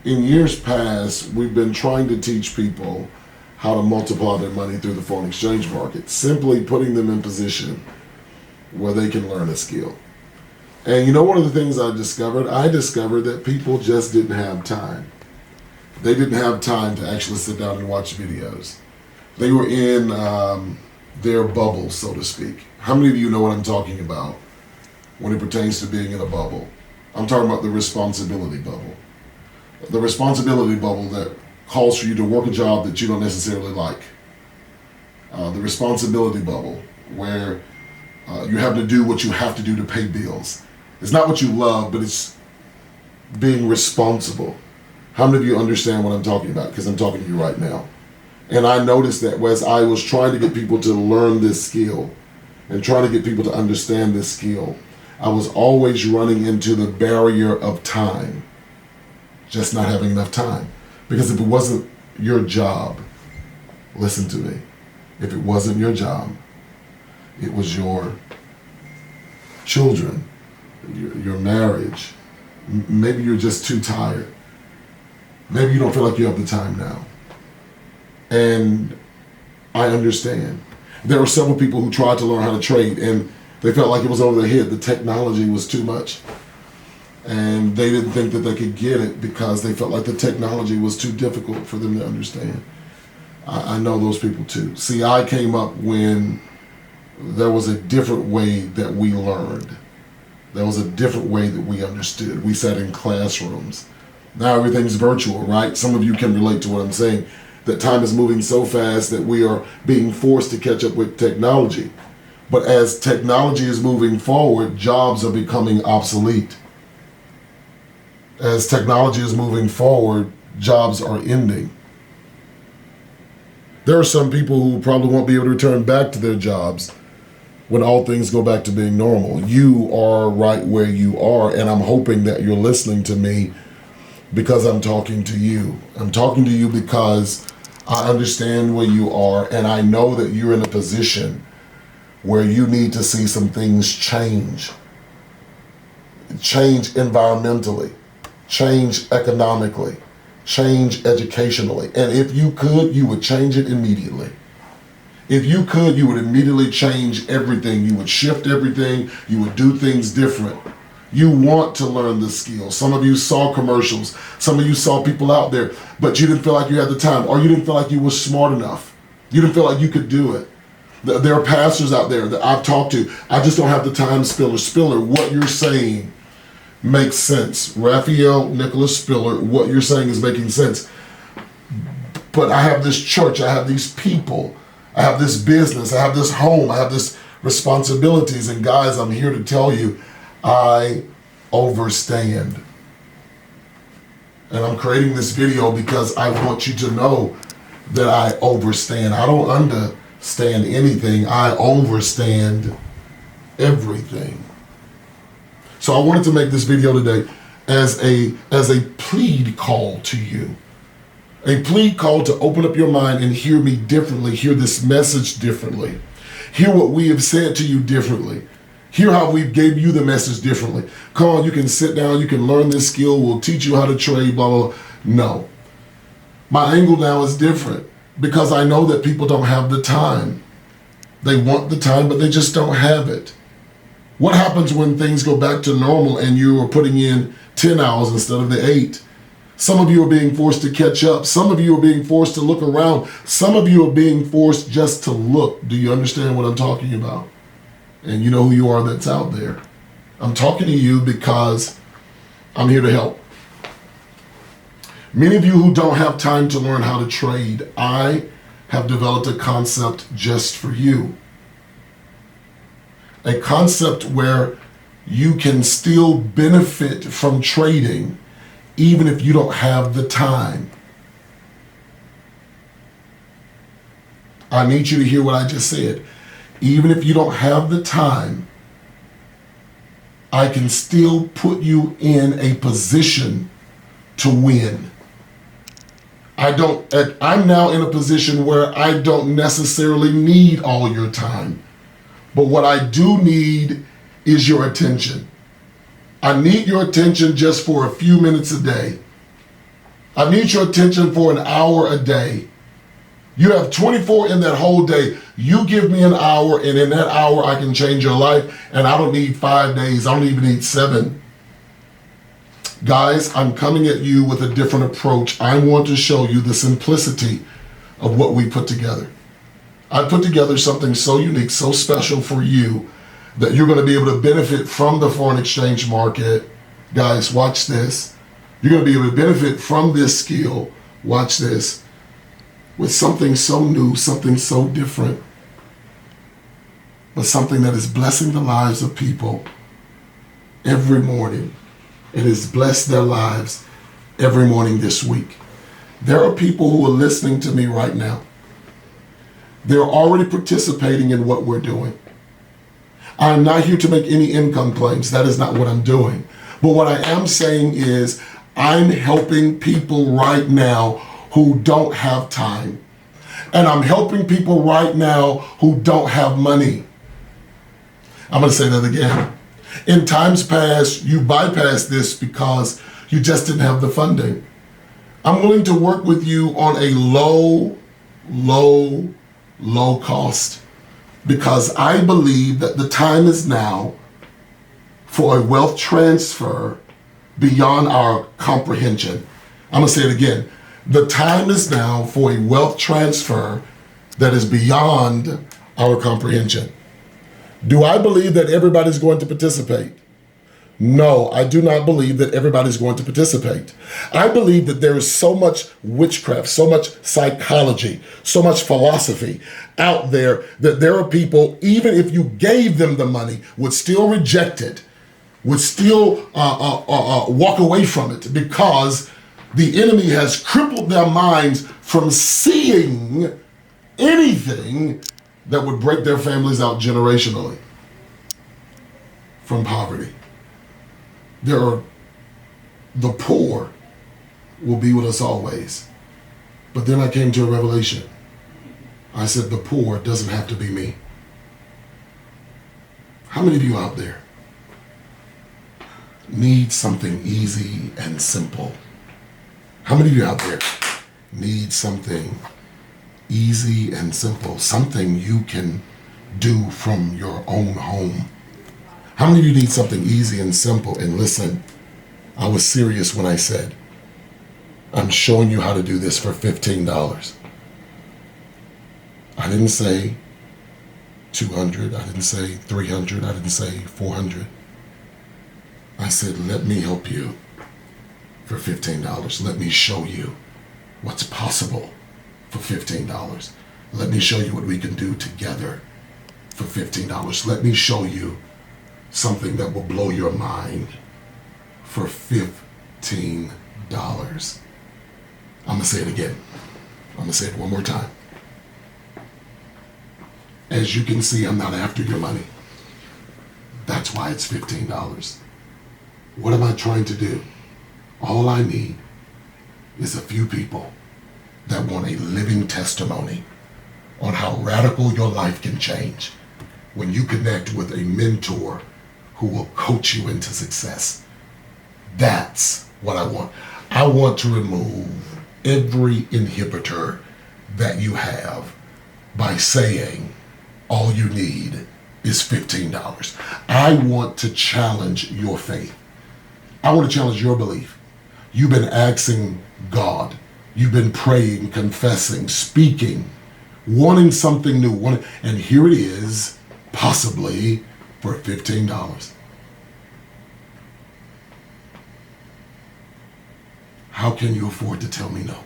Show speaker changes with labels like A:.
A: in years past, we've been trying to teach people how to multiply their money through the foreign exchange market, simply putting them in position where they can learn a skill. And you know, one of the things I discovered that people just didn't have time. They didn't have time to actually sit down and watch videos. They were in their bubble, so to speak. How many of you know what I'm talking about when it pertains to being in a bubble? I'm talking about the responsibility bubble. The responsibility bubble that calls for you to work a job that you don't necessarily like. The responsibility bubble where you have to do what you have to do to pay bills. It's not what you love, but it's being responsible. How many of you understand what I'm talking about? Because I'm talking to you right now. And I noticed that as I was trying to get people to learn this skill and trying to get people to understand this skill, I was always running into the barrier of time, just not having enough time. Because if it wasn't your job, listen to me, if it wasn't your job, it was your children, your marriage. Maybe you're just too tired. Maybe you don't feel like you have the time now. And I understand. There were several people who tried to learn how to trade and they felt like it was over their head. The technology was too much. And they didn't think that they could get it because they felt like the technology was too difficult for them to understand. I know those people too. See, I came up when there was a different way that we learned. There was a different way that we understood. We sat in classrooms. Now everything's virtual, right? Some of you can relate to what I'm saying. That time is moving so fast that we are being forced to catch up with technology. But as technology is moving forward, jobs are becoming obsolete. As technology is moving forward, jobs are ending. There are some people who probably won't be able to return back to their jobs when all things go back to being normal. You are right where you are, and I'm hoping that you're listening to me because I'm talking to you. I'm talking to you because I understand where you are, and I know that you're in a position where you need to see some things change. Change environmentally, change economically, change educationally. And if you could, you would change it immediately. If you could, you would immediately change everything. You would shift everything. You would do things different. You want to learn the skill. Some of you saw commercials. Some of you saw people out there, but you didn't feel like you had the time, or you didn't feel like you were smart enough. You didn't feel like you could do it. There are pastors out there that I've talked to. I just don't have the time, Spiller. What you're saying makes sense. Raphael Nicholas Spiller, what you're saying is making sense. But I have this church, I have these people, I have this business, I have this home, I have this responsibilities. And guys, I'm here to tell you, I overstand. And I'm creating this video because I want you to know that I overstand. I don't understand anything. I overstand everything. So I wanted to make this video today as a plead call to you. A plead call to open up your mind and hear me differently, hear this message differently. Hear what we have said to you differently. Hear how we gave you the message differently. Come on, you can sit down, you can learn this skill, we'll teach you how to trade, blah, blah, blah. No. My angle now is different because I know that people don't have the time. They want the time, but they just don't have it. What happens when things go back to normal and you are putting in 10 hours instead of the 8? Some of you are being forced to catch up. Some of you are being forced to look around. Some of you are being forced just to look. Do you understand what I'm talking about? And you know who you are that's out there. I'm talking to you because I'm here to help. Many of you who don't have time to learn how to trade, I have developed a concept just for you. A concept where you can still benefit from trading even if you don't have the time. I need you to hear what I just said. Even if you don't have the time, I can still put you in a position to win. I'm now in a position where I don't necessarily need all your time. But what I do need is your attention. I need your attention just for a few minutes a day. I need your attention for an hour a day. You have 24 in that whole day. You give me an hour, and in that hour, I can change your life. And I don't need 5 days. I don't even need 7. Guys, I'm coming at you with a different approach. I want to show you the simplicity of what we put together. I put together something so unique, so special for you, that you're going to be able to benefit from the foreign exchange market. Guys, watch this. You're going to be able to benefit from this skill. Watch this. With something so new, something so different, but something that is blessing the lives of people every morning. It has blessed their lives every morning this week. There are people who are listening to me right now. They're already participating in what we're doing. I'm not here to make any income claims. That is not what I'm doing. But what I am saying is I'm helping people right now who don't have time. And I'm helping people right now who don't have money. I'm going to say that again. In times past, you bypassed this because you just didn't have the funding. I'm willing to work with you on a low cost, because I believe that the time is now for a wealth transfer beyond our comprehension. I'm going to say it again. The time is now for a wealth transfer that is beyond our comprehension. Do I believe that everybody's going to participate? No, I do not believe that everybody's going to participate. I believe that there is so much witchcraft, so much psychology, so much philosophy out there that there are people, even if you gave them the money, would still reject it, would still walk away from it, because the enemy has crippled their minds from seeing anything that would break their families out generationally from poverty. The poor will be with us always. But then I came to a revelation. I said, the poor doesn't have to be me. How many of you out there need something easy and simple? How many of you out there need something easy and simple, something you can do from your own home? How many of you need something easy and simple? And listen, I was serious when I said, I'm showing you how to do this for $15. I didn't say 200, I didn't say 300, I didn't say 400. I said, let me help you for $15. Let me show you what's possible for $15. Let me show you what we can do together for $15. Let me show you something that will blow your mind for $15. I'm going to say it again. I'm going to say it one more time. As you can see, I'm not after your money. That's why it's $15. What am I trying to do? All I need is a few people that want a living testimony on how radical your life can change when you connect with a mentor who will coach you into success. That's what I want. I want to remove every inhibitor that you have by saying all you need is $15. I want to challenge your faith. I want to challenge your belief. You've been asking God. You've been praying, confessing, speaking, wanting something new. And here it is, possibly for $15. How can you afford to tell me no?